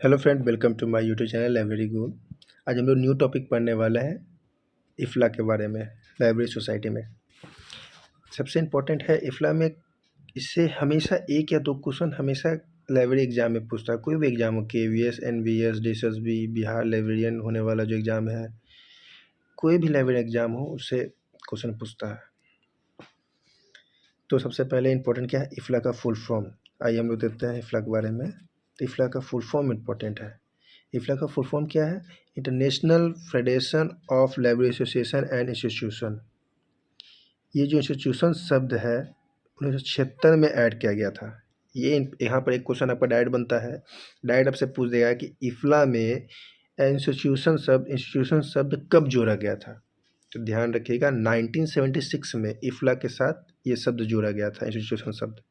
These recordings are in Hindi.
Hello friend, welcome to my YouTube channel library go. आज हम लोग न्यू टॉपिक पढ़ने वाला है इफ़ला के बारे में। लाइब्रेरी सोसाइटी में सबसे इम्पोर्टेंट है इफ़ला में। इससे हमेशा एक या दो क्वेश्चन हमेशा लाइब्रेरी एग्जाम में पूछता है। कोई भी एग्जाम हो, KVS, NVS, DSSB, Bihar librarian होने वाला जो एग्ज़ाम है, कोई भी लाइब्रेरी एग्जाम हो उससे क्वेश्चन पूछता है। तो सबसे पहले इम्पोर्टेंट क्या है, इफ़ला का फुल फॉर्म। आइए हम लोग देखते हैं इफ़ला के बारे में। तो इफ़ला का फुल फॉर्म इम्पोर्टेंट है। इफ़ला का फुल फॉर्म क्या है? International federation of library association and institution. ये जो इंस्टीट्यूशन शब्द है 1976 में ऐड किया गया था। ये यहाँ पर एक क्वेश्चन आपका डायरेक्ट बनता है, डायरेक्ट आपसे पूछ देगा कि इफ़ला में इंस्टीट्यूशन शब्द कब जोड़ा गया था। तो ध्यान रखिएगा 1976 में इफ़ला के साथ ये शब्द जोड़ा गया था, इंस्टीट्यूशन शब्द।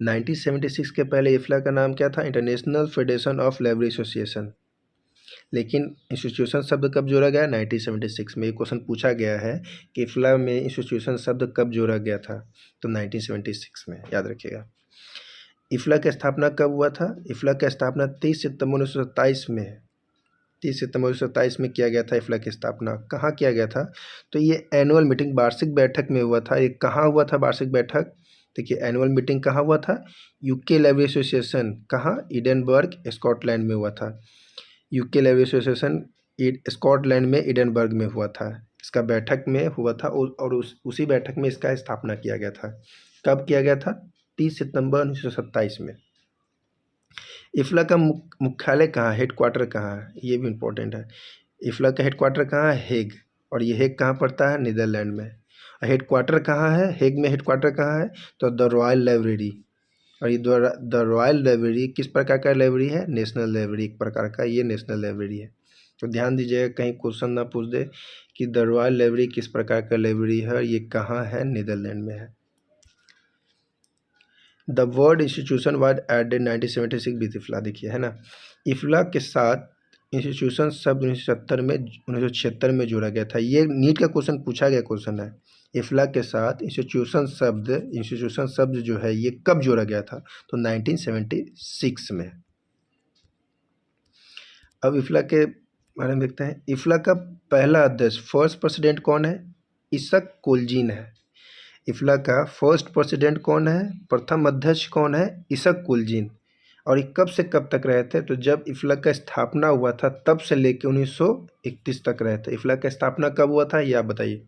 1976 के पहले इफ़ला का नाम क्या था? International federation of library association. लेकिन इंस्टीट्यूशन शब्द कब जोड़ा गया? 1976 में। ये क्वेश्चन पूछा गया है कि इफ़ला में इंस्टीट्यूशन शब्द कब जोड़ा गया था, तो 1976 में, याद रखिएगा। इफ़ला की स्थापना कब हुआ था? इफ़ला की स्थापना 30 सितंबर 1927 में है। 30 सितंबर 1927 में किया गया था इफ़ला की स्थापना। कहाँ किया गया था? तो ये एनुअल मीटिंग, वार्षिक बैठक में हुआ था। ये कहाँ हुआ था वार्षिक बैठक? देखिए, एनुअल मीटिंग कहाँ हुआ था? UK library association. कहाँ? एडिनबर्ग, स्कॉटलैंड में हुआ था। यूके लाइब्रेरी एसोसिएशन स्कॉटलैंड में एडिनबर्ग में हुआ था। इसका बैठक में हुआ था और उसी बैठक में इसका स्थापना किया गया था। कब किया गया था? 30 सितंबर 1927 में। इफ़ला का मुख्यालय कहाँ है, हेडक्वार्टर कहाँ है? ये भी इम्पोर्टेंट है। इफ़ला का हेडक्वार्टर कहाँ है? हेग। और ये हेग कहाँ पड़ता है? नीदरलैंड में। हेडक्वार्टर कहाँ है? हेग में हेडक्वार्टर कहाँ है? तो द रॉयल लाइब्रेरी। और ये द रॉयल लाइब्रेरी किस प्रकार का लाइब्रेरी है? नेशनल लाइब्रेरी एक प्रकार का, ये नेशनल लाइब्रेरी है। तो ध्यान दीजिएगा, कहीं क्वेश्चन ना पूछ दे कि द रॉयल लाइब्रेरी किस प्रकार का लाइब्रेरी है और ये कहाँ है? नीदरलैंड में है। The word institution was added 1976 with IFLA. देखिए, है ना, इफ़ला के साथ इंस्टीट्यूशन शब्द 1976 में जोड़ा गया था। ये नीट का क्वेश्चन पूछा गया क्वेश्चन है। इफ़ला के साथ इंस्टीट्यूशन शब्द जो है ये कब जोड़ा गया था? तो 1976 में। अब इफ़ला के बारे में देखते हैं। इफ़ला का पहला अध्यक्ष, फर्स्ट प्रेसिडेंट कौन है? इसक कोल्जिन है। इफ़ला का फर्स्ट प्रेसिडेंट कौन है? प्रथम अध्यक्ष कौन है? इसक कोल्जिन। और ये कब से कब तक रहे थे? तो जब इफ़ला का स्थापना हुआ था तब से लेकर 1931 तक रहे थे। इफ़ला का स्थापना कब हुआ था ये आप बताइए।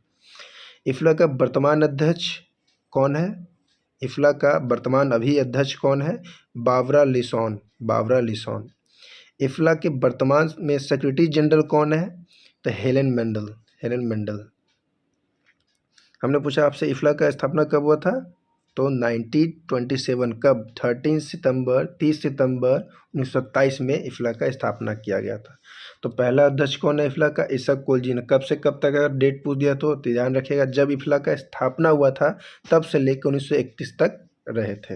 इफ़ला का वर्तमान अध्यक्ष कौन है? इफ़ला का वर्तमान अभी अध्यक्ष कौन है? बाबरा लिसॉन। बाबरा लिसॉन। इफ़ला के वर्तमान में सेक्रेटरी जनरल कौन है? तो हेलेन मेंडल। Helen Mendel. हमने पूछा आपसे इफ़ला का स्थापना कब हुआ था? तो 1927। कब? 30 सितंबर 1927 में इफ़ला का स्थापना किया गया था। तो पहला अध्यक्ष कौन है इफ़ला का? इसक कोल्जिन। कब से कब तक अगर डेट पूछ दिया तो ध्यान रखिएगा, जब इफ़ला का स्थापना हुआ था तब से लेकर 1931 तक रहे थे।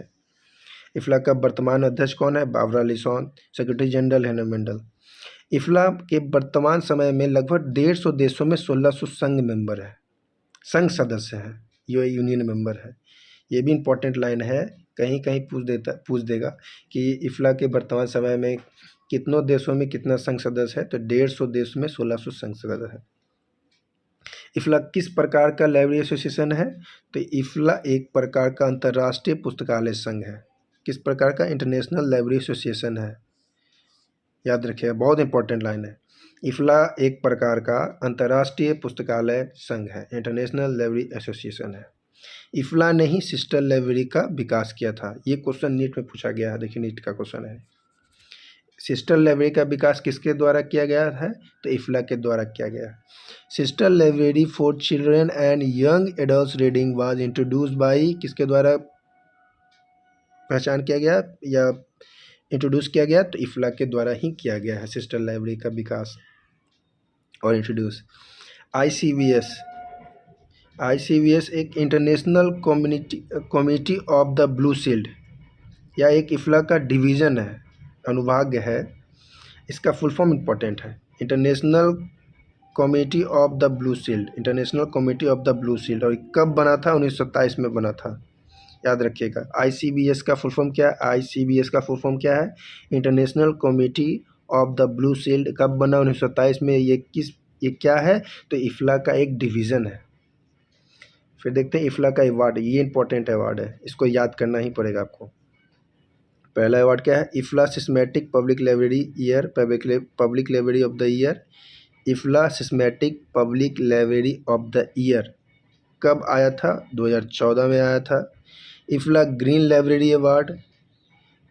इफ़ला का वर्तमान अध्यक्ष कौन है? Barbara Lison. Secretary general Helen Mandel. IFLA के वर्तमान समय में लगभग 150 देशों में 1600 संघ सदस्य हैं। ये यूनियन मेंबर है। ये भी इम्पोर्टेंट लाइन है, कहीं कहीं पूछ देगा कि इफ़ला के वर्तमान समय में कितनों देशों में कितना संघ सदस्य है? तो 150 देशों में 1600 संघ सदस्य है। इफ़ला किस प्रकार का लाइब्रेरी एसोसिएशन है? तो इफ़ला एक प्रकार का अंतर्राष्ट्रीय पुस्तकालय संघ है। किस प्रकार का? इंटरनेशनल लाइब्रेरी एसोसिएशन है। याद रखिएगा, बहुत इंपॉर्टेंट लाइन है। इफ़ला एक प्रकार का अंतर्राष्ट्रीय पुस्तकालय संघ है, इंटरनेशनल लाइब्रेरी एसोसिएशन है। इफ़ला ने ही सिस्टर लाइब्रेरी का विकास किया था। ये क्वेश्चन नीट में पूछा गया है। देखिए, नीट का क्वेश्चन है, सिस्टर लाइब्रेरी का विकास किसके द्वारा किया गया है? तो इफ़ला के द्वारा किया गया। Sister library for children and young adult reading was introduced by, किसके द्वारा पहचान किया गया या इंट्रोड्यूस किया गया? तो इफ़ला के द्वारा ही किया गया है सिस्टर लाइब्रेरी का विकास और इंट्रोड्यूस। ICVS एक international community of the blue shield, या एक इफ़ला का डिवीज़न है, अनुभाग है। इसका फुल फॉर्म इम्पोर्टेंट है, international community of the blue shield. International community of the blue shield. और कब बना था? 1927 में बना था। याद रखिएगा। ICBS का फुल फॉर्म क्या है? ICBS का फुल फॉर्म क्या है? International committee of the blue shield. कब बना? 1927 में। ये क्या है? तो इफ्ला का एक डिवीज़न है। फिर देखते हैं इफ्ला का अवार्ड, ये इंपॉर्टेंट अवार्ड है, इसको याद करना ही पड़ेगा आपको। पहला अवार्ड क्या है? IFLA systematic public library year, public library of the year. IFLA systematic public library of the year कब आया था? 2014 में आया था। IFLA green library award,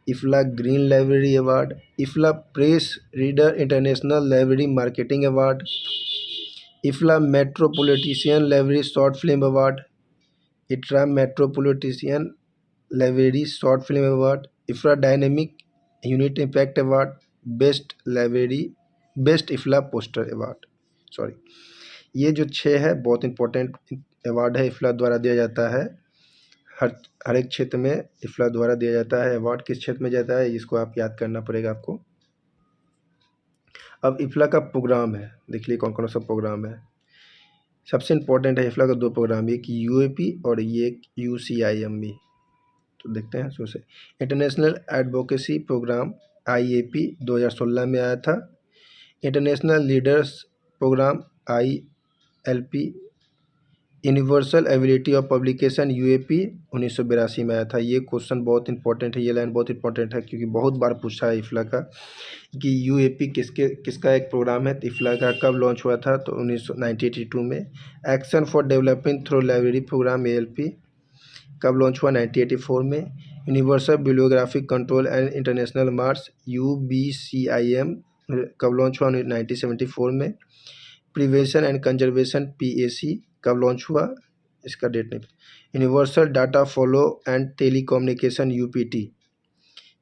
IFLA green library award, IFLA press reader international library marketing award, IFLA metropolitan library short film award, इट्रा metropolitan library short film award, IFLA dynamic unit impact award, best library, best IFLA poster award. Sorry, ये जो 6 है बहुत इंपॉर्टेंट अवार्ड है, इफ्ला द्वारा दिया जाता है। हर एक क्षेत्र में इफ्ला द्वारा दिया जाता है। अवार्ड किस क्षेत्र में जाता है इसको आप याद करना पड़ेगा आपको। अब इफ्ला का प्रोग्राम है, देख लीजिए कौन कौन सा प्रोग्राम है। सबसे इम्पोर्टेंट है इफ्ला का 2 प्रोग्राम, एक UAP और ये एक UCIMB। तो देखते हैं शुरू से। इंटरनेशनल एडवोकेसी प्रोग्राम IAP 2016 में आया था। International leaders programme ILP। Universal ability of publication UAP 1982 में आया था। ये क्वेश्चन बहुत इंपॉर्टेंट है, ये लाइन बहुत इंपॉर्टेंट है क्योंकि बहुत बार पूछा है इफ्ला का कि UAP किसका एक प्रोग्राम है। तो इफ्ला का कब लॉन्च हुआ था? तो 1982 में। Action for developing through library program ALP कब लॉन्च हुआ? 1984 में। Universal bibliographic control and international MARCs UBCIM कब लॉन्च हुआ? 1974 में। प्रिवेंशन एंड कंजर्वेशन PAC कब लॉन्च हुआ? इसका डेट नहीं। Universal data follow and telecommunication UPT।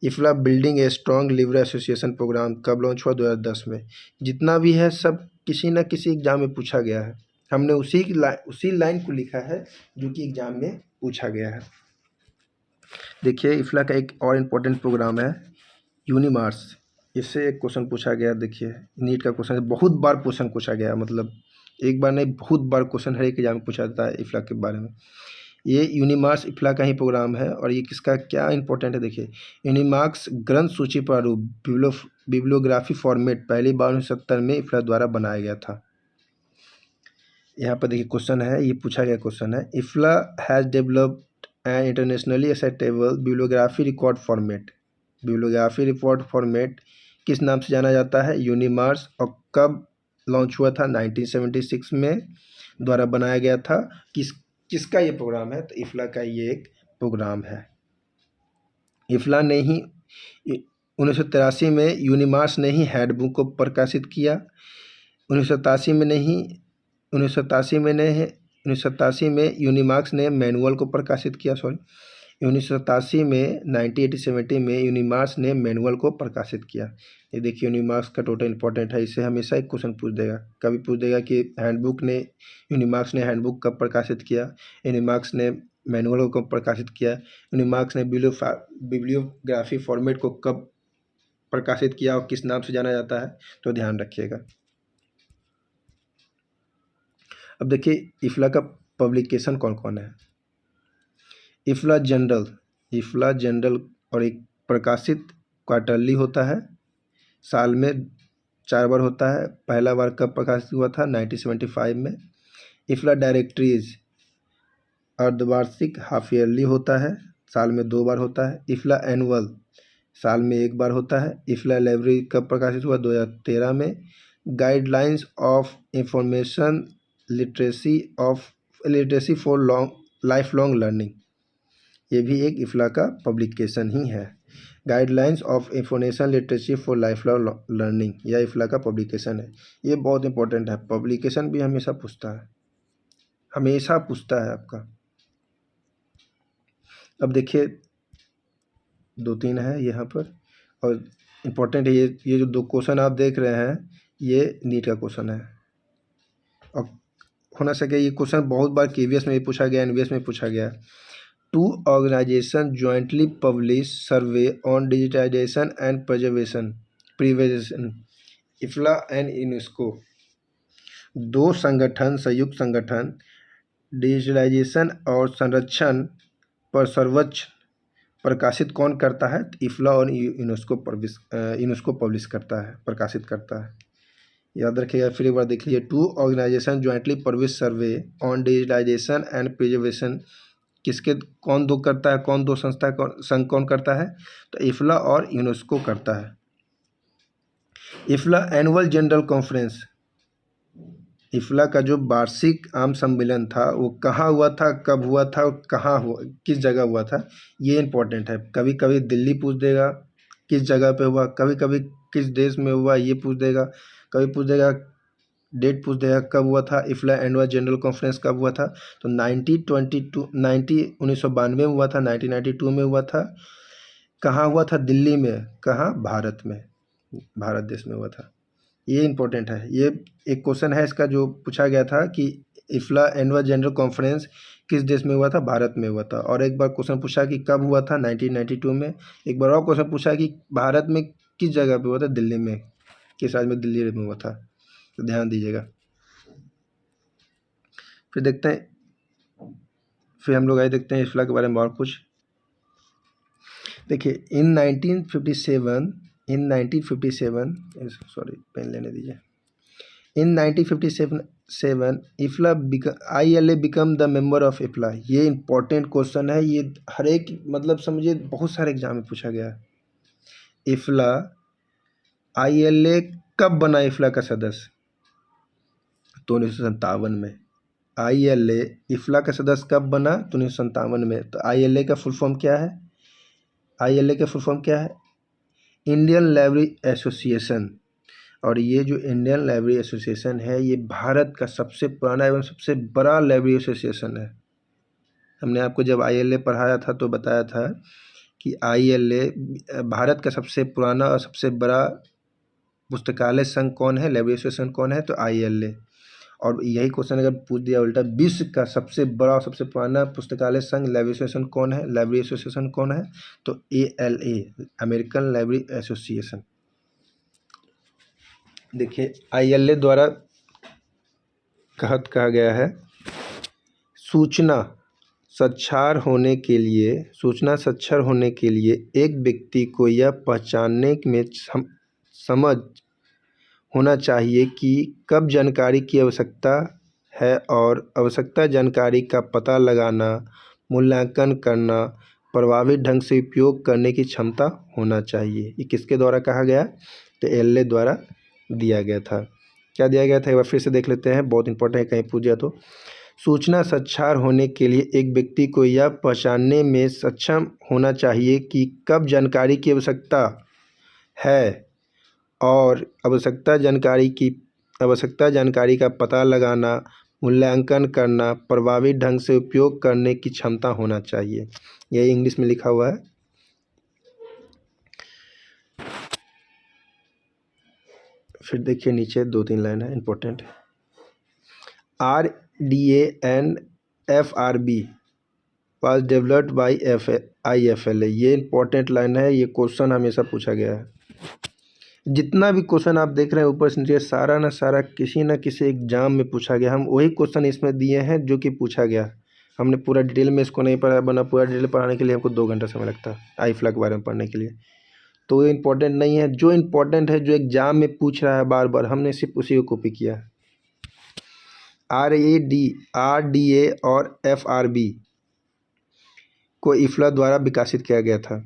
IFLA building a strong लिवर एसोसिएशन प्रोग्राम कब लॉन्च हुआ? 2010 में। जितना भी है सब किसी न किसी एग्जाम में पूछा गया है। हमने उसी लाइन को लिखा है जो कि एग्जाम में पूछा गया है। देखिए इफ्ला का एक और इम्पोर्टेंट प्रोग्राम है यूनिमार्स। इससे एक क्वेश्चन पूछा गया, देखिए नीट का क्वेश्चन, बहुत बार क्वेश्चन पूछा गया, मतलब एक बार नहीं बहुत बार क्वेश्चन हर एक एग्जाम में पूछा जाता है इफ्ला के बारे में। ये यूनिमार्स इफ्ला का ही प्रोग्राम है और ये किसका क्या इंपॉर्टेंट है देखिए। यूनिमार्स ग्रंथ सूची प्रारूप बिब्लियोग्राफी फॉर्मेट पहली बार 1970 में इफ्ला द्वारा बनाया गया था। यहाँ पर देखिए क्वेश्चन है, ये पूछा गया क्वेश्चन है, IFLA has developed an internationally acceptable bibliography record format. Bibliography record format किस नाम से जाना जाता है? यूनिमार्स। और कब लॉन्च हुआ था? 1976 में द्वारा बनाया गया था। किसका ये प्रोग्राम है? तो इफ्ला का ये एक प्रोग्राम है। इफ्ला ने ही 1983 में यूनिमार्स ने ही हैंडबुक को प्रकाशित किया। 1987 में यूनिमार्स ने मैनुअल को प्रकाशित किया। 1987 में 1980 में यूनिमार्स ने मैनुअल को प्रकाशित किया। ये देखिए यूनिमार्स का टोटल इंपॉर्टेंट है, इससे हमेशा एक क्वेश्चन पूछ देगा, कभी पूछ देगा कि यूनिमार्स ने हैंडबुक कब प्रकाशित किया, यूनिमार्स ने मैनुअल को कब प्रकाशित किया, यूनिमार्स ने बिब्लियोग्राफी फॉर्मेट को कब प्रकाशित किया और किस नाम से जाना जाता है, तो ध्यान रखिएगा। अब देखिए इफ्ला का पब्लिकेशन कौन कौन है। इफ्ला जनरल और एक प्रकाशित क्वार्टरली होता है, साल में 4 बार होता है। पहला बार कब प्रकाशित हुआ था? 1975 में। इफ्ला डायरेक्टरीज अर्धवार्षिक हाफ ईयरली होता है, साल में 2 बार होता है। इफ्ला एनुअल साल में 1 बार होता है। इफ्ला लाइब्रेरी कब प्रकाशित हुआ? 2013 में। Guidelines of information literacy for life long learning, ये भी एक इफ्ला का पब्लिकेशन ही है। Guidelines of information literacy for life long learning, यह इफ्ला का पब्लिकेशन है। ये बहुत इंपॉर्टेंट है, पब्लिकेशन भी हमेशा पूछता है आपका। अब देखिए 2-3 है यहाँ पर और इम्पोर्टेंट है ये जो 2 क्वेश्चन आप देख रहे हैं ये नीट का क्वेश्चन है और होना सके ये क्वेश्चन बहुत बार KVS में भी पूछा गया, NVS में पूछा गया। 2 organisation jointly publish survey on digitisation and prevention IFLA and UNESCO. 2 संयुक्त संगठन डिजिटलाइजेशन और संरक्षण पर सर्वोच्च प्रकाशित कौन करता है? इफ्ला और यूनेस्को पब्लिश करता है, प्रकाशित करता है। याद रखिएगा, फिर एक बार देख लीजिए। 2 organisation jointly publish survey on digitisation and preservation, किसके कौन दो करता है, कौन दो संस्था संघ कौन करता है? तो इफ्ला और यूनेस्को करता है। इफ्ला एनुअल जनरल कॉन्फ्रेंस, इफ्ला का जो वार्षिक आम सम्मेलन था वो कहाँ हुआ था, कब हुआ था और कहाँ हुआ, किस जगह हुआ था, ये इम्पोर्टेंट है। कभी कभी दिल्ली पूछ देगा किस जगह पे हुआ, कभी कभी किस देश में हुआ ये पूछ देगा, कभी पूछ देगा डेट पूछ देगा कब हुआ था। इफ्ला एनुअल जनरल कॉन्फ्रेंस कब हुआ था? तो 1992 में हुआ था, 1992 में हुआ था। कहाँ हुआ था? दिल्ली में। कहाँ? भारत में, भारत देश में हुआ था। ये इम्पोर्टेंट है। ये एक क्वेश्चन है इसका जो पूछा गया था कि इफ्ला एनुअल जनरल कॉन्फ्रेंस किस देश में हुआ था? भारत में हुआ था। और एक बार क्वेश्चन पूछा कि कब हुआ था? 1992 में। एक बार और क्वेश्चन पूछा कि भारत में किस जगह पे हुआ था? दिल्ली में, किस राज्य में? दिल्ली में हुआ था। तो ध्यान दीजिएगा। फिर देखते हैं, फिर हम लोग आए देखते हैं इफ्ला के बारे में और कुछ। देखिए, इन 1957 सॉरी पेन लेने दीजिए। In 1957 IFLA ILA become the member of IFLA. ये इंपॉर्टेंट क्वेश्चन है, ये हर एक मतलब समझिए बहुत सारे एग्जाम में पूछा गया है। इफ्ला ILA कब बना इफ्ला का सदस्य? तो 1957 में। ILA इफ्ला का सदस्य कब बना? तो 1957 में। तो ILA का फुल फॉर्म क्या है? ILA का फुल फॉर्म क्या है? Indian library association. और ये जो इंडियन लाइब्रेरी एसोसिएशन है ये भारत का सबसे पुराना एवं सबसे बड़ा लाइब्रेरी एसोसिएशन है। हमने आपको जब ILA पढ़ाया था तो बताया था कि ILA भारत का सबसे पुराना और सबसे बड़ा पुस्तकालय संघ कौन है, लाइब्रेरी एसोसिएशन कौन है? तो ILA। और यही क्वेश्चन अगर पूछ दिया उल्टा, विश्व का सबसे बड़ा और सबसे पुराना पुस्तकालय संघ लाइब्रेरी एसोसिएशन कौन है, लाइब्रेरी एसोसिएशन कौन है? तो ALA, अमेरिकन लाइब्रेरी एसोसिएशन। देखिए, ILA द्वारा कहा गया है सूचना साक्षर होने के लिए एक व्यक्ति को यह पहचानने में समझ होना चाहिए कि कब जानकारी की आवश्यकता है और आवश्यकता जानकारी का पता लगाना, मूल्यांकन करना, प्रभावी ढंग से उपयोग करने की क्षमता होना चाहिए। ये किसके द्वारा कहा गया? तो ALA द्वारा दिया गया था। क्या दिया गया था एक बार फिर से देख लेते हैं, बहुत इंपॉर्टेंट है, कहीं पूछ दिया तो। सूचना साक्षर होने के लिए एक व्यक्ति को यह पहचानने में सक्षम होना चाहिए कि कब जानकारी की आवश्यकता है और आवश्यकता जानकारी का पता लगाना, मूल्यांकन करना, प्रभावी ढंग से उपयोग करने की क्षमता होना चाहिए। यही इंग्लिश में लिखा हुआ है। फिर देखिए नीचे 2-3 लाइन है important. RDA and FRB was developed by IFLA। ये इंपॉर्टेंट लाइन है, ये क्वेश्चन हमेशा पूछा गया है। जितना भी क्वेश्चन आप देख रहे हैं ऊपर से नीचे, सारा ना सारा किसी न किसी एग्जाम में पूछा गया। हम वही क्वेश्चन इसमें दिए हैं जो कि पूछा गया। हमने पूरा डिटेल में इसको नहीं पढ़ा, बना पूरा डिटेल पढ़ाने के लिए हमको 2 घंटा समय लगता है इफ्ला के बारे में पढ़ने के लिए। तो ये इंपॉर्टेंट नहीं है। जो इम्पोर्टेंट है, जो एग्जाम में पूछ रहा है बार बार, हमने सिर्फ उसी को कॉपी किया है। RDA और FRB को इफ्ला द्वारा विकसित किया गया था।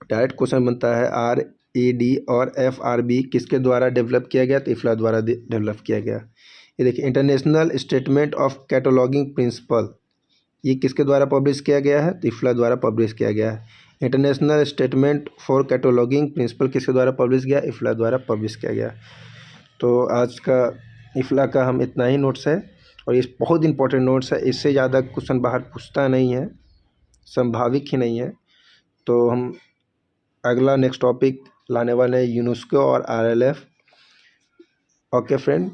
डायरेक्ट क्वेश्चन बनता है, RAD और FRB किसके द्वारा डेवलप किया गया? तो इफ्ला द्वारा डेवलप किया गया। ये देखिए, international statement of cataloguing principle, ये किसके द्वारा पब्लिश किया गया है? तो इफ्ला द्वारा पब्लिश किया गया है। International statement for cataloguing principle किसके द्वारा पब्लिश किया? इफ्ला द्वारा पब्लिश किया गया। तो आज का इफ्ला का हम इतना ही नोट्स है, और ये बहुत इंपॉर्टेंट नोट्स है। इससे ज़्यादा क्वेश्चन बाहर पूछता नहीं है, संभाविक ही नहीं है। तो हम अगला नेक्स्ट टॉपिक लाने वाले हैं यूनेस्को और RLF। Okay friend.